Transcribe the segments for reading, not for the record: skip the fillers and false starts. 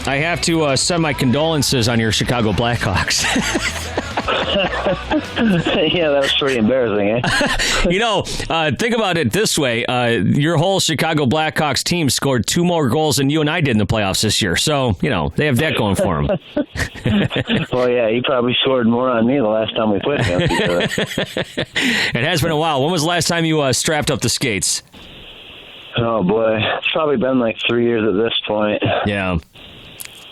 I have to send my condolences on your Chicago Blackhawks. Yeah, that was pretty embarrassing, eh? Think about it this way. Your whole Chicago Blackhawks team scored 2 more goals than you and I did in the playoffs this year. So, they have that going for them. Well, yeah, he probably scored more on me the last time we played against each other. It has been a while. When was the last time you strapped up the skates? Oh, boy. It's probably been like 3 years at this point. Yeah.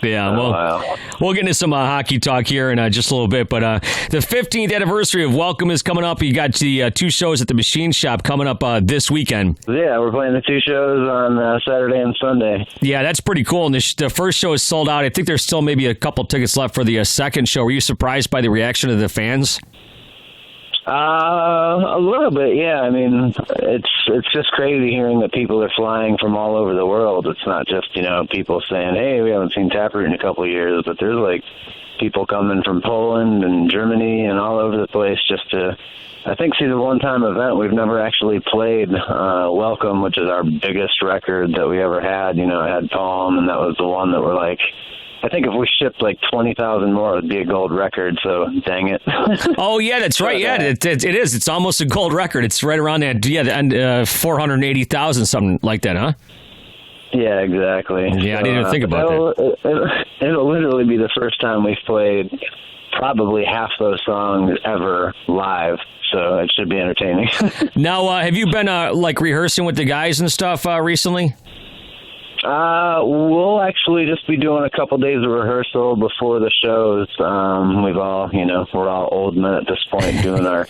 Well, we'll get into some hockey talk here in just a little bit, but the 15th anniversary of Welcome is coming up. You got the 2 shows at the Machine Shop coming up this weekend. Yeah, we're playing the 2 shows on Saturday and Sunday. Yeah, that's pretty cool. And the first show is sold out. I think there's still maybe a couple tickets left for the second show. Were you surprised by the reaction of the fans? A little bit, yeah. I mean, it's just crazy hearing that people are flying from all over the world. It's not just, people saying, hey, we haven't seen Taproot in a couple of years, but there's like people coming from Poland and Germany and all over the place just to, I think, see the one-time event. We've never actually played Welcome, which is our biggest record that we ever had. It had Palm, and that was the one that we're like, I think if we shipped like 20,000 more, it would be a gold record, so dang it. Oh, yeah, that's right. Yeah, it is. It's almost a gold record. It's right around that 480,000, something like that, huh? Yeah, exactly. Yeah, I didn't even think about that. It'll literally be the first time we've played probably half those songs ever live, so it should be entertaining. Now, have you been rehearsing with the guys and stuff recently? We'll actually just be doing a couple days of rehearsal before the shows. We've all, we're all old men at this point doing our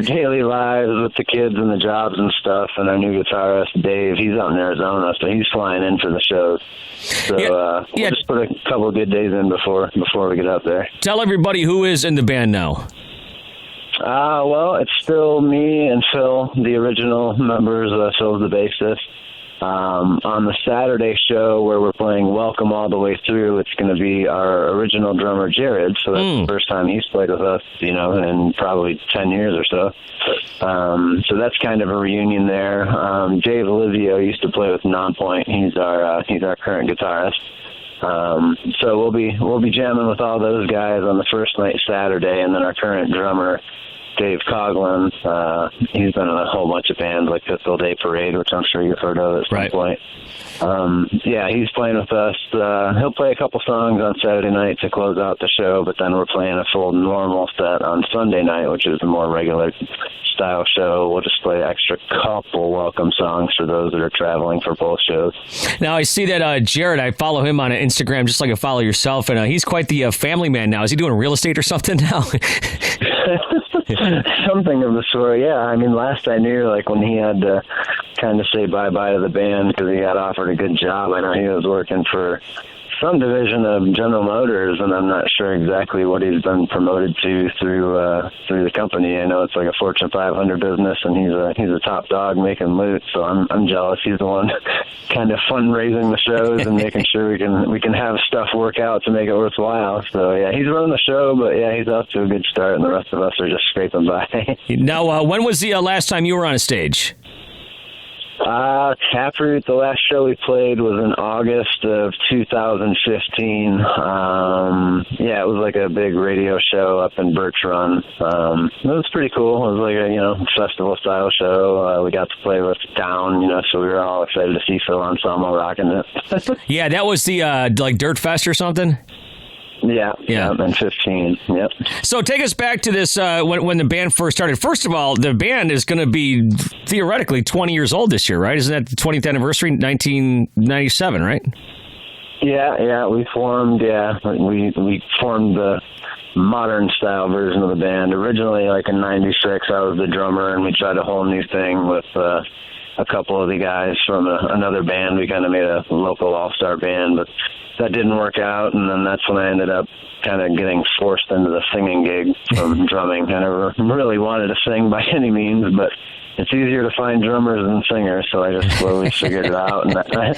daily lives with the kids and the jobs and stuff. And our new guitarist, Dave, he's out in Arizona, so he's flying in for the shows. So we'll just put a couple of good days in before we get out there. Tell everybody who is in the band now. Well, it's still me and Phil, the original members. Phil's the bassist. On the Saturday show where we're playing Welcome all the way through, it's going to be our original drummer, Jared. So that's the first time he's played with us, in probably 10 years or so. So that's kind of a reunion there. Dave Olivio used to play with Nonpoint. He's our current guitarist. So we'll be jamming with all those guys on the first night Saturday, and then our current drummer, Dave Coughlin, he's been in a whole bunch of bands like Pistol Day Parade, which I'm sure you've heard of at some point. He's playing with us. He'll play a couple songs on Saturday night to close out the show, but then we're playing a full normal set on Sunday night, which is a more regular style show. We'll just play extra couple welcome songs for those that are traveling for both shows. Now, I see that Jared, I follow him on Instagram just like I follow yourself, and he's quite the family man now. Is he doing real estate or something now? Something of the sort, yeah. I mean, last I knew, when he had to kind of say bye-bye to the band because he got offered a good job, I know he was working for some division of General Motors, and I'm not sure exactly what he's been promoted to through the company. I know it's like a Fortune 500 business, and he's a top dog making loot. So I'm jealous. He's the one kind of fundraising the shows and making sure we can have stuff work out to make it worthwhile. So yeah, he's running the show, but yeah, he's off to a good start, and the rest of us are just scraping by. Now, when was the last time you were on a stage? Taproot, the last show we played was in August of 2015. It was like a big radio show up in Birch Run. It was pretty cool. It was like a, festival style show. We got to play with Down, so we were all excited to see Phil Anselmo rocking it. Yeah, that was the, Dirt Fest or something? Yeah, in 15, yep. So take us back to this, when the band first started. First of all, the band is going to be theoretically 20 years old this year, right? Isn't that the 20th anniversary, 1997, right? Yeah, we formed the modern style version of the band. Originally, in 96, I was the drummer, and we tried a whole new thing with a couple of the guys from another band. We kind of made a local all-star band, but that didn't work out, and then that's when I ended up kind of getting forced into the singing gig from drumming. I never really wanted to sing by any means, but it's easier to find drummers than singers, so I just slowly figured it out, and I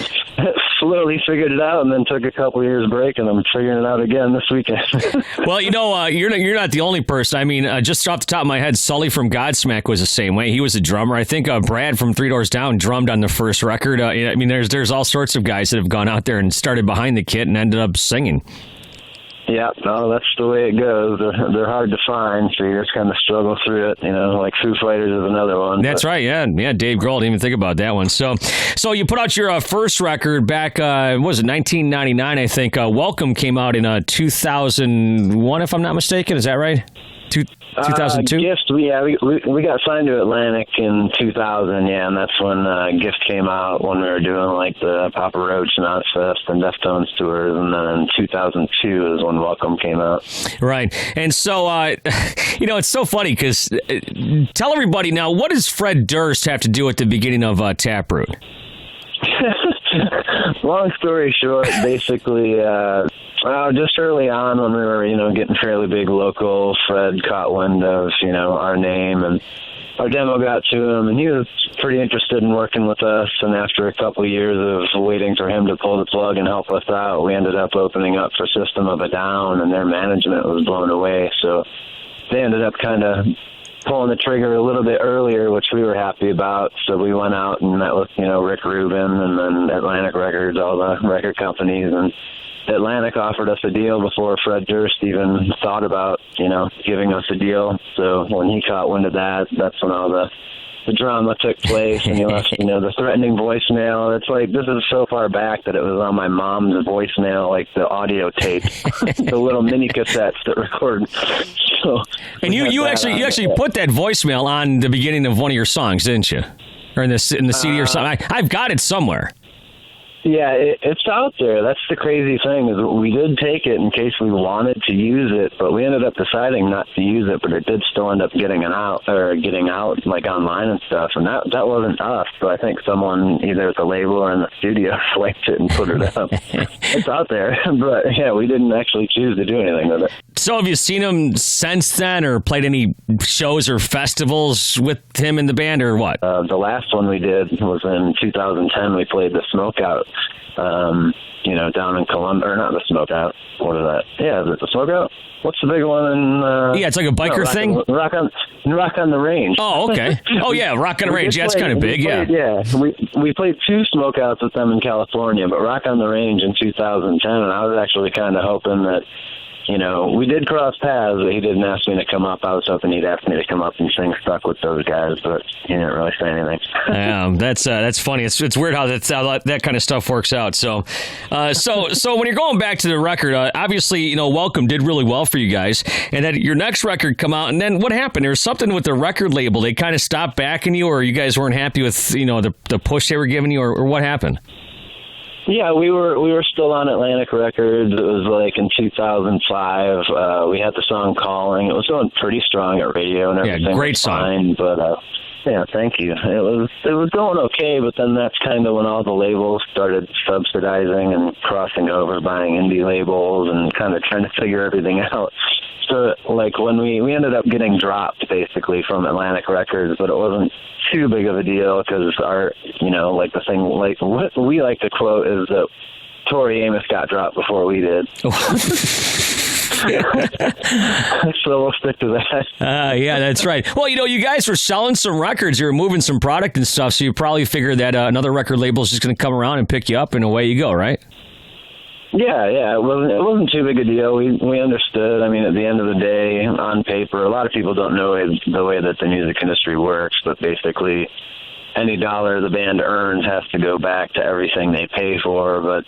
slowly figured it out, and then took a couple years break, and I'm figuring it out again this weekend. Well, you're not the only person. I mean, just off the top of my head, Sully from Godsmack was the same way. He was a drummer. I think Brad from Three Doors Down drummed on the first record. I mean, there's all sorts of guys that have gone out there and started behind the kit and ended up singing. Yeah, no, that's the way it goes. They're hard to find, so you just kind of struggle through it. Like Foo Fighters is another one. That's right, yeah. Dave Grohl, didn't even think about that one. So you put out your first record back, what was it, 1999, I think. Welcome came out in 2001, if I'm not mistaken. Is that right? 2002? Gift, we got signed to Atlantic in 2000, and that's when Gift came out, when we were doing like the Papa Roach and Ozfest and Deftones tours, and then in 2002 is when Welcome came out. Right, and so it's so funny because tell everybody now, what does Fred Durst have to do at the beginning of Taproot? Long story short, basically, just early on when we were, getting fairly big local, Fred caught wind of, our name, and our demo got to him, and he was pretty interested in working with us, and after a couple of years of waiting for him to pull the plug and help us out, we ended up opening up for System of a Down, and their management was blown away, so they ended up kind of pulling the trigger a little bit earlier, which we were happy about. So we went out and met with, Rick Rubin and then Atlantic Records, all the record companies, and Atlantic offered us a deal before Fred Durst even thought about, giving us a deal. So when he caught wind of that, that's when all the drama took place, and he left, the threatening voicemail. It's like, this is so far back that it was on my mom's voicemail, like the audio tape, the little mini cassettes that record. So, and you actually put that voicemail on the beginning of one of your songs, didn't you? Or in the CD or something? I've got it somewhere. Yeah, it's out there. That's the crazy thing, is we did take it in case we wanted to use it, but we ended up deciding not to use it, but it did still end up getting out like online and stuff, and that wasn't us. So I think someone either at the label or in the studio swiped it and put it up. It's out there, but yeah, we didn't actually choose to do anything with it. So have you seen him since then, or played any shows or festivals with him in the band, or what? The last one we did was in 2010. We played the Smokeout, down in Columbia, or not the Smokeout. What is that? Yeah, is it the Smokeout? What's the big one in... yeah, it's like a biker thing? Rock on the Range. Oh, okay. Oh, yeah, Rock on the Range. Yeah, that's kind of big, yeah. We played 2 Smokeouts with them in California, but Rock on the Range in 2010, and I was actually kind of hoping that, we did cross paths, but he didn't ask me to come up. I was hoping he'd ask me to come up and sing Stuck with those guys, but he didn't really say anything. That's funny. It's weird how that kind of stuff works out. So when you're going back to the record, obviously, Welcome did really well for you guys, and then your next record come out, and then what happened? There was something with the record label. They kind of stopped backing you, or you guys weren't happy with, the push they were giving you, or what happened? Yeah, we were still on Atlantic Records. It was like in 2005. We had the song Calling. It was going pretty strong at radio and everything. Yeah, great song. Fine, but yeah, thank you. It was going okay, but then that's kind of when all the labels started subsidizing and crossing over, buying indie labels and kind of trying to figure everything out. So, like, when we ended up getting dropped, basically, from Atlantic Records, but it wasn't too big of a deal because our, the thing, like, what we like to quote is that Tori Amos got dropped before we did. So we'll stick to that. Yeah, that's right. Well, you guys were selling some records. You were moving some product and stuff, so you probably figured that another record label is just going to come around and pick you up, and away you go, right? Yeah, it wasn't too big a deal. We understood. I mean, at the end of the day, on paper, a lot of people don't know the way that the music industry works, but basically any dollar the band earns has to go back to everything they pay for, but,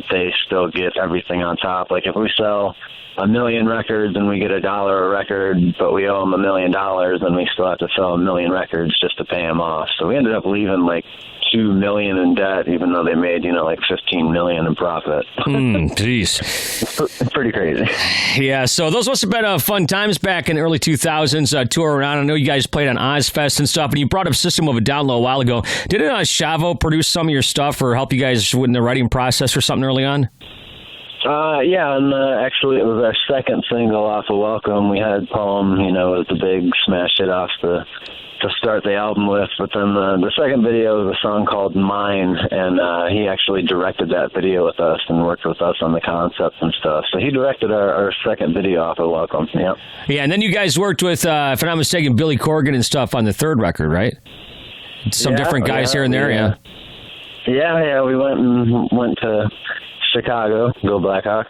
they still get everything on top. Like, if we sell 1 million records and we get $1 a record, but we owe them $1 million, then we still have to sell 1 million records just to pay them off. So we ended up leaving like $2 million in debt, even though they made, like $15 million in profit. Jeez. It's pretty crazy. Yeah, so those must have been fun times back in the early 2000s, tour around. I know you guys played on Ozfest and stuff, and you brought up System of a Down a while ago. Didn't Shavo produce some of your stuff or help you guys in the writing process or something early on? Yeah, and actually it was our second single off of Welcome. We had Poem, was the big smash hit off to start the album with, but then the second video was a song called Mine, and he actually directed that video with us and worked with us on the concept and stuff. So he directed our second video off of Welcome. Yeah. Yeah, and then you guys worked with, if I'm not mistaken, Billy Corgan and stuff on the third record, right? Some different guys here and there, yeah. Yeah, we went to Chicago, go Blackhawks.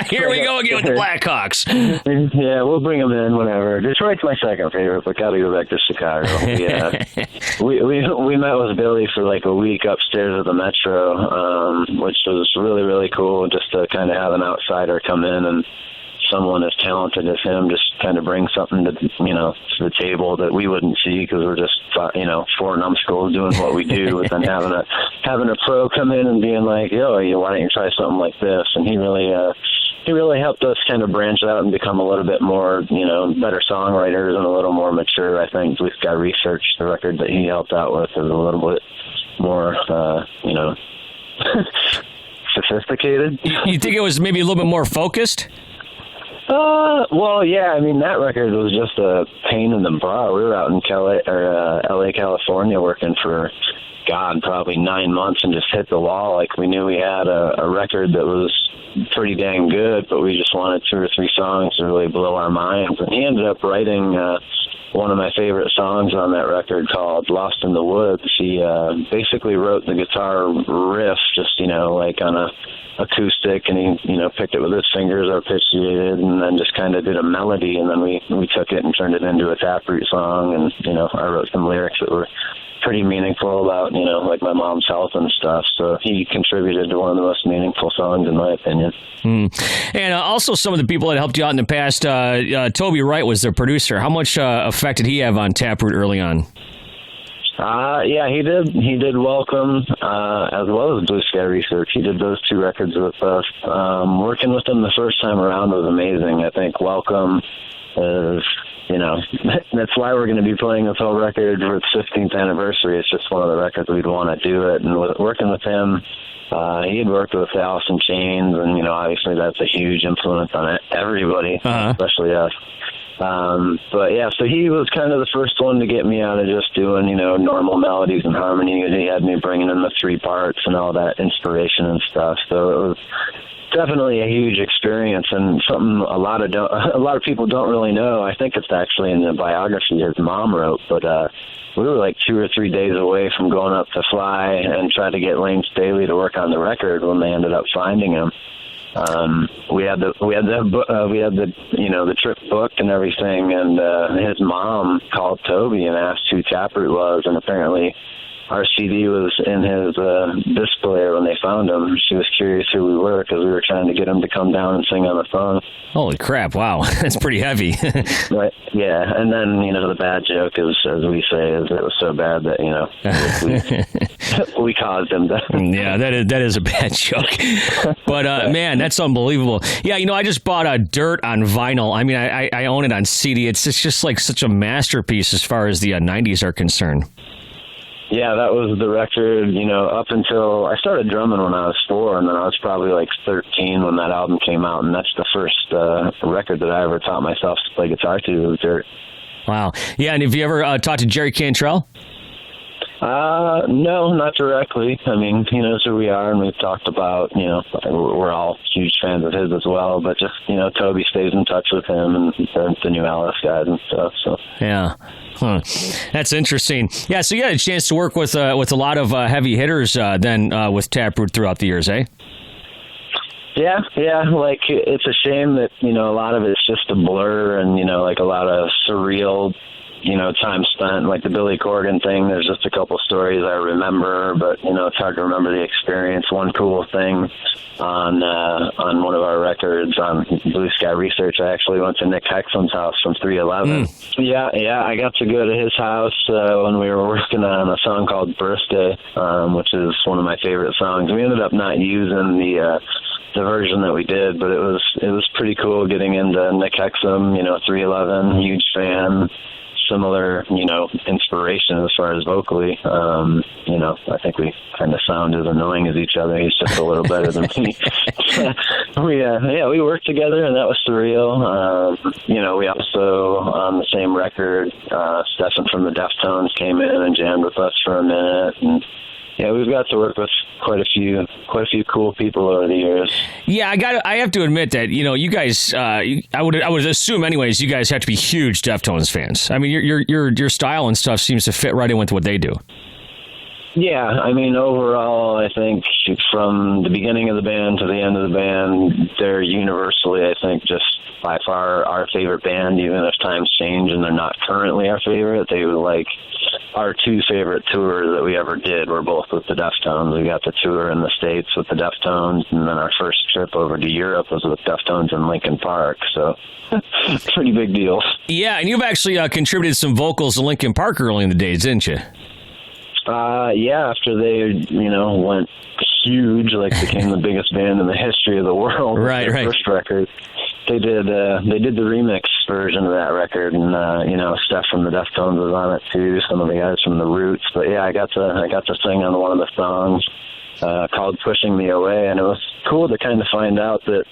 Here we go again with the Blackhawks. Yeah, we'll bring them in whenever. Detroit's my second favorite, but gotta go back to Chicago. Yeah, we met with Billy for like a week upstairs at the Metro, which was really, really cool, just to kind of have an outsider come in and someone as talented as him just kind of bring something to the table that we wouldn't see because we're just four numbskulls doing what we do, but then having a pro come in and being like, yo, why don't you try something like this? And he really helped us kind of branch out and become a little bit more better songwriters and a little more mature. I think Blue Sky Research, the record that he helped out with, is a little bit more sophisticated. You think it was maybe a little bit more focused? Well, yeah, I mean, that record was just a pain in the butt. We were out in LA, California, working for, probably 9 months and just hit the wall. Like, we knew we had a record that was pretty dang good, but we just wanted 2 or 3 songs to really blow our minds. And he ended up writing one of my favorite songs on that record called Lost in the Woods. He basically wrote the guitar riff just, like on a acoustic, and he picked it with his fingers, arpeggiated, and then just kind of did a melody, and then we took it and turned it into a Taproot song, and I wrote some lyrics that were pretty meaningful about like my mom's health and stuff. So he contributed to one of the most meaningful songs in my opinion. And also some of the people that helped you out in the past, Toby Wright was their producer. How much effect did he have on Taproot early on? Yeah, he did Welcome, as well as Blue Sky Research. He did those 2 records with us. Working with him the first time around was amazing. I think Welcome is, that's why we're going to be playing this whole record for its 15th anniversary. It's just one of the records we'd want to do it. And working with him, he had worked with Alice in Chains, and, obviously that's a huge influence on everybody, especially us. But yeah, so he was kind of the first one to get me out of just doing, normal melodies and harmony. He had me bringing in the 3 parts and all that inspiration and stuff. So it was definitely a huge experience, and something a lot of people don't really know. I think it's actually in the biography his mom wrote, but we were like 2 or 3 days away from going up to Fly and try to get Lane Staley to work on the record when they ended up finding him. We had the trip booked and everything, and his mom called Toby and asked who Taproot was, and apparently our CD was in his disc player when they found him. She was curious who we were because we were trying to get him to come down and sing on the phone. Holy crap, wow, that's pretty heavy. Right, yeah, and then, the bad joke is, as we say, is it was so bad that, we caused him to. Yeah, that is a bad joke. But, man, that's unbelievable. Yeah, I just bought Dirt on vinyl. I mean, I own it on CD. It's just like such a masterpiece as far as the 90s are concerned. Yeah, that was the record, up until I started drumming when I was 4, and then I was probably like 13 when that album came out, and that's the first record that I ever taught myself to play guitar to, was Dirt. Wow. Yeah, and have you ever talked to Jerry Cantrell? No, not directly. I mean, he knows who we are, and we've talked about, we're all huge fans of his as well, but just, Toby stays in touch with him and the new Alice guys and stuff, so. Yeah. Huh. That's interesting. Yeah, so you had a chance to work with a lot of heavy hitters then with Taproot throughout the years, eh? Yeah, like, it's a shame that, a lot of it's just a blur and, like a lot of surreal, time spent, like the Billy Corgan thing. There's just a couple stories I remember, but, it's hard to remember the experience. One cool thing on one of our records on Blue Sky Research, I actually went to Nick Hexum's house from 311. Yeah, I got to go to his house when we were working on a song called Birthday, which is one of my favorite songs. We ended up not using the version that we did, but it was pretty cool getting into Nick Hexum, 311, huge fan. similar, inspiration as far as vocally. I think we kind of sound as annoying as each other. He's just a little better than me. We worked together, and that was surreal. We also, on the same record, Stefan from the Deftones came in and jammed with us for a minute, and yeah, we've got to work with quite a few cool people over the years. Yeah, I have to admit that you guys, I would assume anyways, you guys have to be huge Deftones fans. I mean, your style and stuff seems to fit right in with what they do. Yeah, I mean, overall, I think from the beginning of the band to the end of the band, they're universally, I think, just by far our favorite band, even if times change and they're not currently our favorite. They were like our two favorite tours that we ever did were both with the Deftones. We got the tour in the States with the Deftones, and then our first trip over to Europe was with Deftones in Lincoln Park, so pretty big deal. Yeah, and you've actually contributed some vocals to Lincoln Park early in the days, didn't you? Yeah, after they, went huge, became the biggest band in the history of the world. Right. First record. They did the remix version of that record, and Steph from the Deftones was on it too. Some of the guys from the Roots, but yeah, I got to sing on one of the songs called "Pushing Me Away," and it was cool to kind of find out that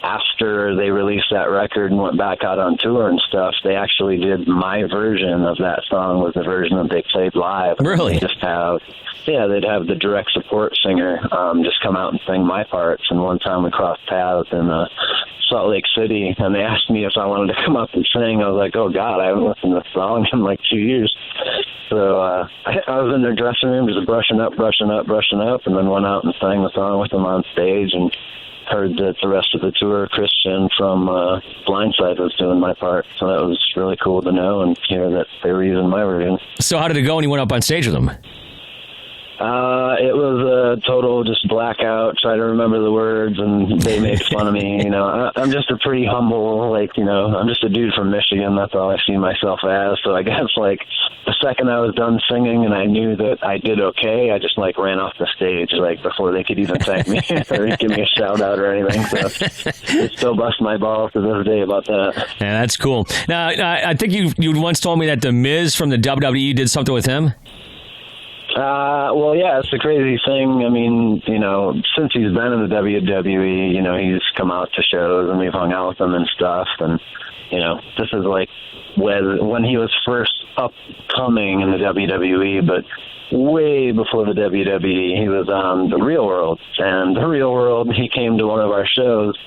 after they released that record and went back out on tour and stuff, they actually did my version of that song was the version that they played live. Really? They'd have the direct support singer just come out and sing my parts. And one time we crossed paths in Salt Lake City, and they asked me if I wanted to come up and sing. I was like, oh, God, I haven't listened to this song in 2 years. So I was in their dressing room just brushing up, and then went out and sang the song with them on stage, and heard that the rest of the tour, Christian from Blindside was doing my part. So that was really cool to know and hear that they were using my version. So how did it go when you went up on stage with them? It was a total just blackout, try to remember the words, and they made fun of me. I'm just a pretty humble, I'm just a dude from Michigan. That's all I see myself as. So I guess, the second I was done singing and I knew that I did okay, I just, ran off the stage, before they could even thank me or give me a shout-out or anything. So they still bust my balls to this day about that. Yeah, that's cool. Now, I think you once told me that The Miz from the WWE did something with him. Well, yeah, it's the crazy thing. I mean, since he's been in the WWE, he's come out to shows and we've hung out with him and stuff. And, this is when he was first upcoming in the WWE, but way before the WWE, he was on The Real World. And The Real World, he came to one of our shows.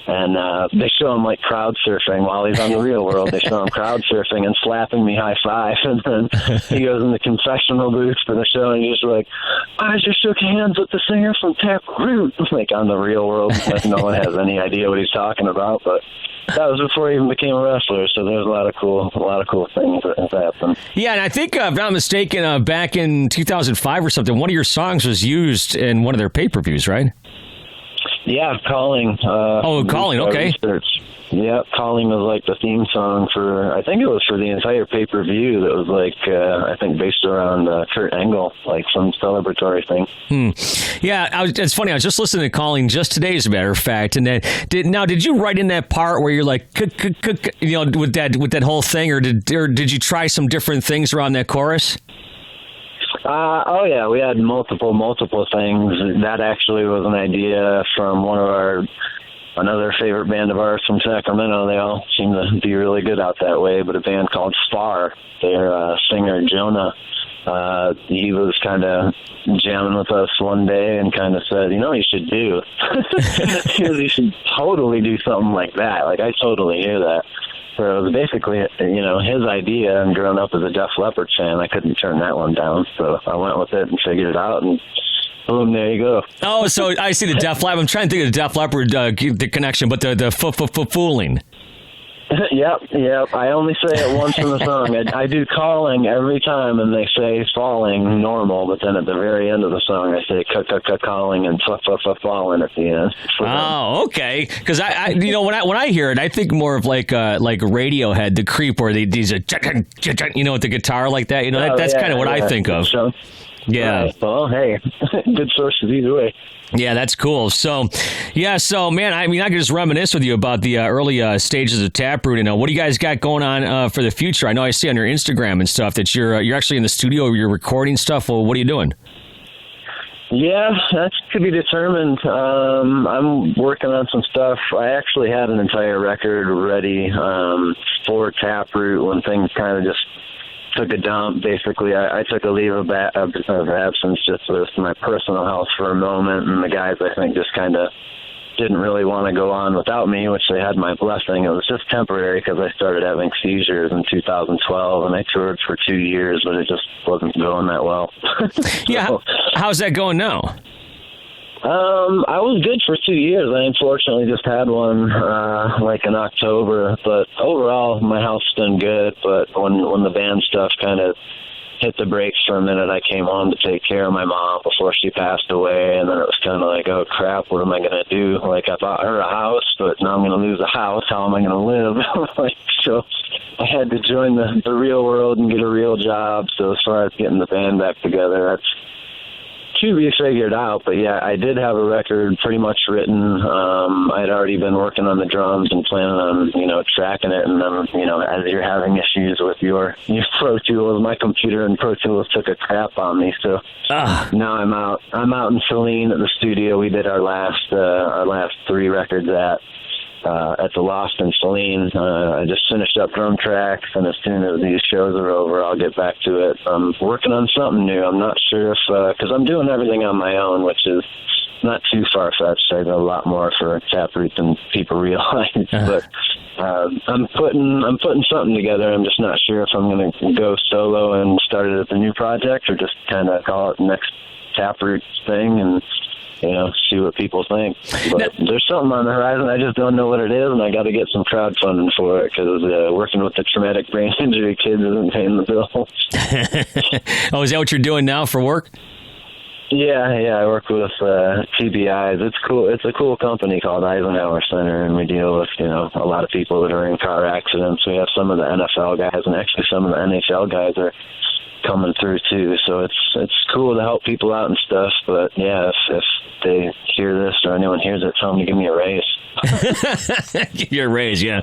And they show him crowd surfing while he's on The Real World. They show him crowd surfing and slapping me high five. And then he goes in the confessional booth for the show and he's just like, I just shook hands with the singer from Taproot. On The Real World. No one has any idea what he's talking about. But that was before he even became a wrestler. So there's a lot of cool things that happened. Yeah, and I think, if I'm not mistaken, back in 2005 or something, one of your songs was used in one of their pay-per-views, right? Yeah, Calling. Calling, okay. Yeah, Calling was the theme song I think it was for the entire pay-per-view that was I think based around Kurt Angle, some celebratory thing. Yeah, it's funny, I was just listening to Calling just today, as a matter of fact, and then, did you write in that part where you're with that whole thing, or did you try some different things around that chorus? Oh yeah, we had multiple things. That actually was an idea from another favorite band of ours from Sacramento. They all seem to be really good out that way, but a band called Spar. Their singer Jonah, he was kind of jamming with us one day and kind of said, you should do. You should totally do something like that. I totally hear that. So it was basically, his idea, and growing up as a Def Leppard fan, I couldn't turn that one down. So I went with it and figured it out, and boom, there you go. Oh, so I see the Def Leppard. I'm trying to think of the Def Leppard, the connection, but the fooling. Yep. I only say it once in the song. I do Calling every time, and they say falling normal, but then at the very end of the song, I say calling and falling at the end. Oh, okay. Because I when I hear it, I think more of like Radiohead, The Creep, where these with the guitar like that. That's kind of what I think of. Yeah. Right. Well, hey, good sources either way. Yeah, that's cool. So man, I could just reminisce with you about the early stages of Taproot. And what do you guys got going on for the future? I know I see on your Instagram and stuff that you're actually in the studio, you're recording stuff. Well, what are you doing? Yeah, that's to be determined. I'm working on some stuff. I actually had an entire record ready for Taproot when things kind of just took a dump. Basically, I took a leave of absence just with my personal health for a moment, and the guys, I think, just kind of didn't really want to go on without me, which they had my blessing. It was just temporary because I started having seizures in 2012, and I toured for 2 years, but it just wasn't going that well. Yeah, how's that going now? I was good for 2 years. I unfortunately just had one in October, but overall my health's been good. But when the band stuff kind of hit the brakes for a minute, I came home to take care of my mom before she passed away, and then it was kind of like, oh crap, what am I going to do? Like, I bought her a house, but now I'm going to lose a house. How am I going to live? So I had to join the real world and get a real job. So as far as getting the band back together, that's to be figured out. But yeah, I did have a record pretty much written. I'd already been working on the drums and planning on, tracking it. And then, as you're having issues with your Pro Tools, my computer and Pro Tools took a crap on me. So now I'm out in Saline at the studio. We did our last 3 records at the Loft in Saline. I just finished up drum tracks, and as soon as these shows are over, I'll get back to it. I'm working on something new. I'm not sure if, because I'm doing everything on my own, which is not too far-fetched. I know a lot more for Taproot than people realize, but I'm putting something together. I'm just not sure if I'm going to go solo and start it as a new project, or just kind of call it the next Taproot thing and see what people think. But there's something on the horizon. I just don't know what it is, and I got to get some crowdfunding for it, because working with the traumatic brain injury kids isn't paying the bill. Oh, is that what you're doing now for work? Yeah, I work with TBIs. It's cool. It's a cool company called Eisenhower Center, and we deal with a lot of people that are in car accidents. We have some of the NFL guys, and actually some of the NHL guys are coming through too. So it's cool to help people out and stuff. But yeah, if they hear this or anyone hears it, tell them to give me a raise. Give you a raise, yeah.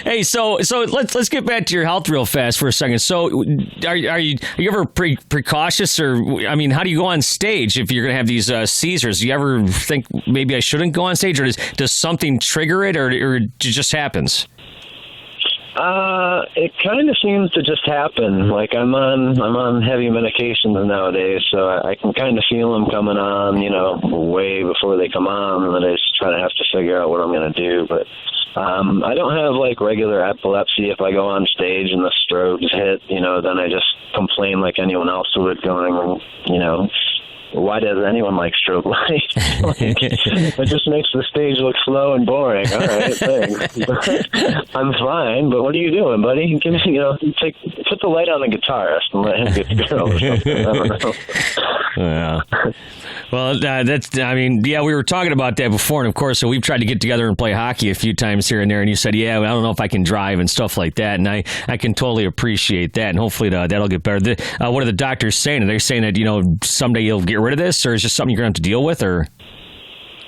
Hey, so let's get back to your health real fast for a second. So are you ever precautious, or how do you go on stage if you're going to have these seizures? Do you ever think maybe I shouldn't go on stage, or does something trigger it, or it just happens? It kind of seems to just happen. Like, I'm on heavy medications nowadays, so I can kind of feel them coming on, way before they come on, and then I just try to have to figure out what I'm going to do. But I don't have regular epilepsy. If I go on stage and the strobes hit, then I just complain like anyone else would, going, why does anyone like strobe lights? It just makes the stage look slow and boring. All right, thanks. I'm fine, but what are you doing, buddy? Give me, put the light on the guitarist and let him get the girl or something. I don't know. Yeah. Well, we were talking about that before, and of course, so we've tried to get together and play hockey a few times here and there, and you said, I don't know if I can drive and stuff like that, and I can totally appreciate that, and hopefully that'll get better. What are the doctors saying? Are they saying that, someday you'll get rid of this, or is it just something you're going to have to deal with, or?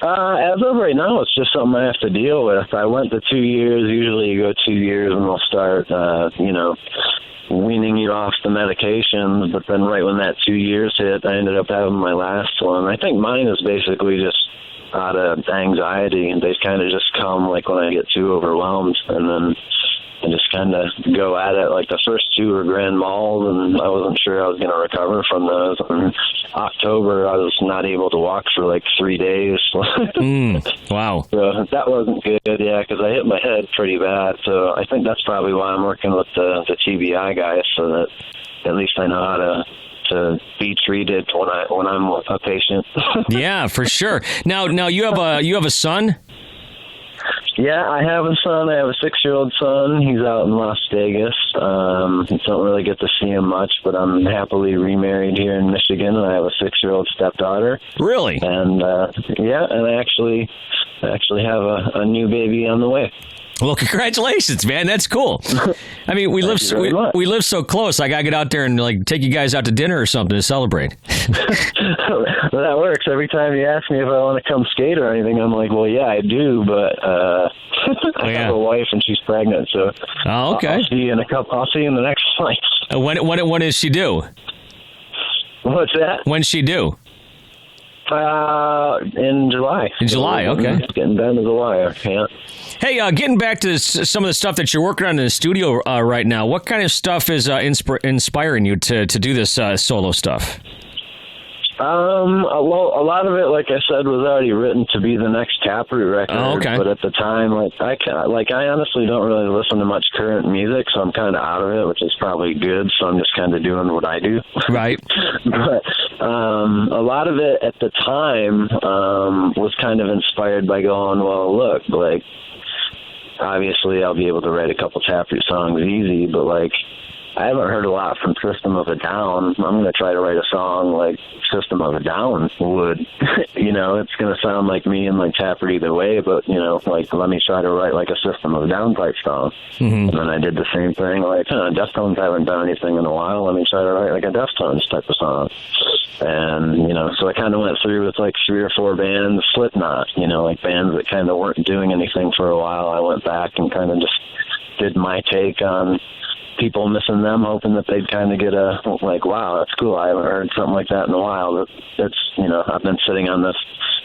As of right now, it's just something I have to deal with. I went to 2 years. Usually you go 2 years and they'll start, weaning you off the medications. But then right when that 2 years hit, I ended up having my last one. I think mine is basically just out of anxiety, and they kind of just come when I get too overwhelmed, and then I just kind of go at it. Like, the first 2 were grand malls, and I wasn't sure I was going to recover from those. And October, I was not able to walk for 3 days. Wow. So that wasn't good, yeah, because I hit my head pretty bad. So I think that's probably why I'm working with the TBI guys, so that at least I know how to be treated when I'm a patient. Yeah, for sure. Now you have a son? Yeah, I have a son. I have a 6-year-old son. He's out in Las Vegas. Don't really get to see him much, but I'm happily remarried here in Michigan, and I have a 6-year-old stepdaughter. Really? And and I actually have a new baby on the way. Well, congratulations, man. That's cool. I mean, we live so close. I gotta get out there and like take you guys out to dinner or something to celebrate. Well, that works. Every time you ask me if I want to come skate or anything, I'm like, well, yeah, I do, but I have a wife and she's pregnant, so okay. I'll see you in I'll see you in the next flight. When is she due? What's that? When's she due? In July. In July, okay. It's getting down to the wire. Yeah. Hey, getting back to some of the stuff that you're working on in the studio right now, what kind of stuff is inspiring you to do this solo stuff? Well, a lot of it, like I said, was already written to be the next Taproot record. Oh, okay. But at the time, I honestly don't really listen to much current music, so I'm kind of out of it, which is probably good. So I'm just kind of doing what I do. Right. But a lot of it at the time was kind of inspired by going, well, look, like, obviously I'll be able to write a couple Taproot songs easy, but like, I haven't heard a lot from System of a Down. I'm going to try to write a song like System of a Down would. It's going to sound like me and like Taproot either way, but, like, let me try to write like a System of a Down type song. Mm-hmm. And then I did the same thing, like, Deftones haven't done anything in a while. Let me try to write like a Deftones type of song. And, so I kind of went through with like 3 or 4 bands, Slipknot, like bands that kind of weren't doing anything for a while. I went back and kind of just did my take on people missing them, hoping that they'd kind of get wow, that's cool. I haven't heard something like that in a while. That's I've been sitting on this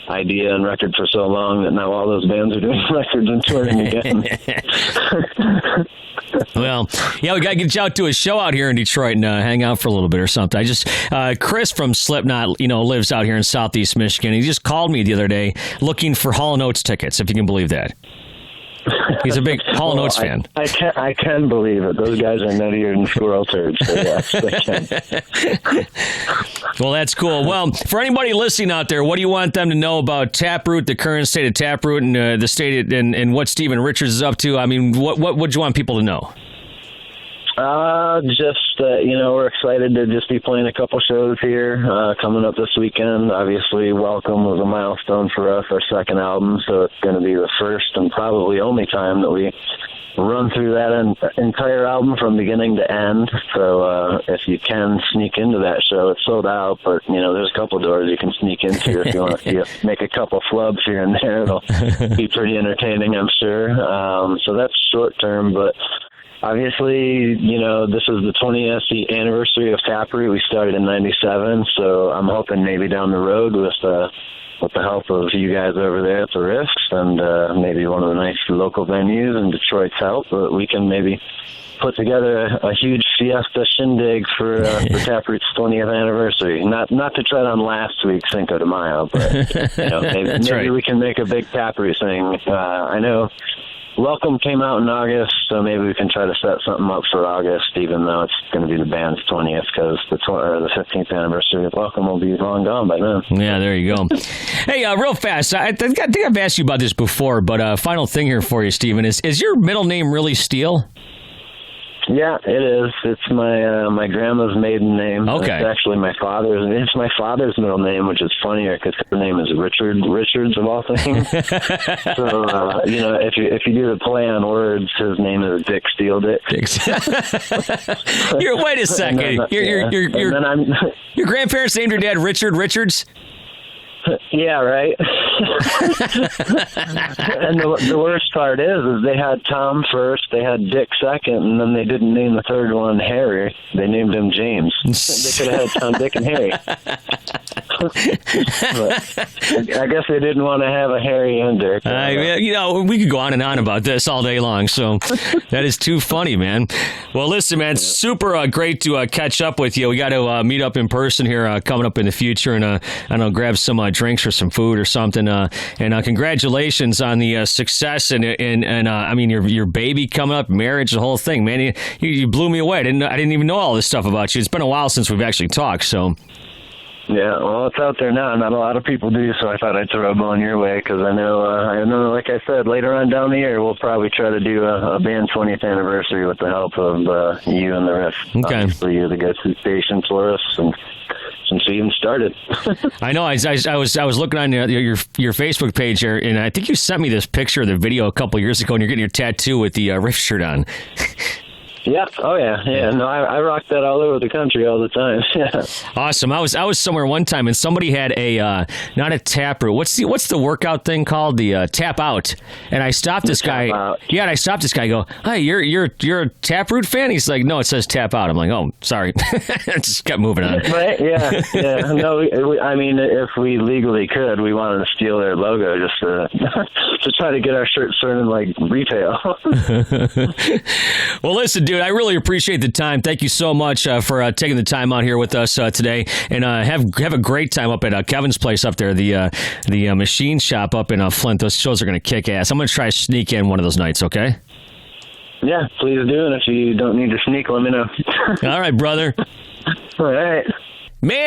idea and record for so long that now all those bands are doing records and touring again. Well, yeah, we got to get you out to a show out here in Detroit and hang out for a little bit or something. Chris from Slipknot, lives out here in Southeast Michigan. He just called me the other day looking for Hall & Oates tickets, if you can believe that. He's a big Hall & Oates fan. I can believe it. Those guys are nuttier than squirrel turds. So yes, they can. Well, that's cool. Well, for anybody listening out there, what do you want them to know about Taproot, the current state of Taproot, and the state and what Steven Richards is up to? I mean, what would you want people to know? We're excited to just be playing a couple shows here coming up this weekend. Obviously, Welcome was a milestone for us, our second album, so it's going to be the first and probably only time that we run through that entire album from beginning to end. So if you can sneak into that show, it's sold out, but there's a couple doors you can sneak into if you want to make a couple flubs here and there. It'll be pretty entertaining, I'm sure. So that's short term, but obviously, this is the 20th anniversary of Taproot. We started in '97, so I'm hoping maybe down the road with the help of you guys over there at the WRIF and maybe one of the nice local venues and Detroit's help, we can maybe put together a huge fiesta shindig for Taproot's 20th anniversary. Not to tread on last week's Cinco de Mayo, but maybe we can make a big Taproot thing. I know Welcome came out in August, so maybe we can try to set something up for August, even though it's going to be the band's 20th, because the 15th anniversary of Welcome will be long gone by then. Yeah, there you go. Hey, real fast, I think I've asked you about this before, but final thing here for you, Steven, is your middle name really Steele? Yeah, it is. It's my grandma's maiden name. Okay. It's actually my father's. It's my father's middle name, which is funnier because her name is Richards of all things. So if you do the play on words, his name is Dick Steele Dick. Wait a second. Your grandparents named your dad Richard Richards? Yeah, right. And the worst part is they had Tom first, they had Dick second, and then they didn't name the third one Harry. They named him James. They could have had Tom, Dick, and Harry. But I guess they didn't want to have a Harry and Dick. We could go on and on about this all day long, so that is too funny, man. Well, listen, man, super great to catch up with you. We got to meet up in person here coming up in the future, and I don't know, grab some drinks or some food or something. And congratulations on the success and I mean your baby coming up, marriage, the whole thing, man. You blew me away. I didn't even know all this stuff about you. It's been a while since we've actually talked, so. Yeah, well, it's out there now. Not a lot of people do, so I thought I'd throw a bone your way because I know, like I said, later on down the year, we'll probably try to do a band 20th anniversary with the help of you and the RIF. Okay. Obviously, you're the go-to station for us, and since we even started. I know. I was looking on your Facebook page here, and I think you sent me this picture of the video a couple years ago, and you're getting your tattoo with the RIF shirt on. Yeah. Oh, yeah. Yeah. No, I rock that all over the country all the time. Yeah. Awesome. I was somewhere one time and somebody had a not a Taproot. What's the workout thing called? The Tap Out. And I stopped this guy. Yeah, and I stopped this guy. I go, "Hey, you're a Taproot fan?" He's like, "No, it says Tap Out." I'm like, "Oh, sorry." Just kept moving on. Right? Yeah. Yeah. No, I mean, if we legally could, we wanted to steal their logo just to try to get our shirts started like retail. Well, listen, dude. I really appreciate the time. Thank you so much for taking the time out here with us today, and have a great time up at Kevin's place up there, the machine shop up in Flint. Those shows are going to kick ass. I'm going to try to sneak in one of those nights. Okay? Yeah, please do. And if you don't need to sneak, let me know. All right, brother. All right, man.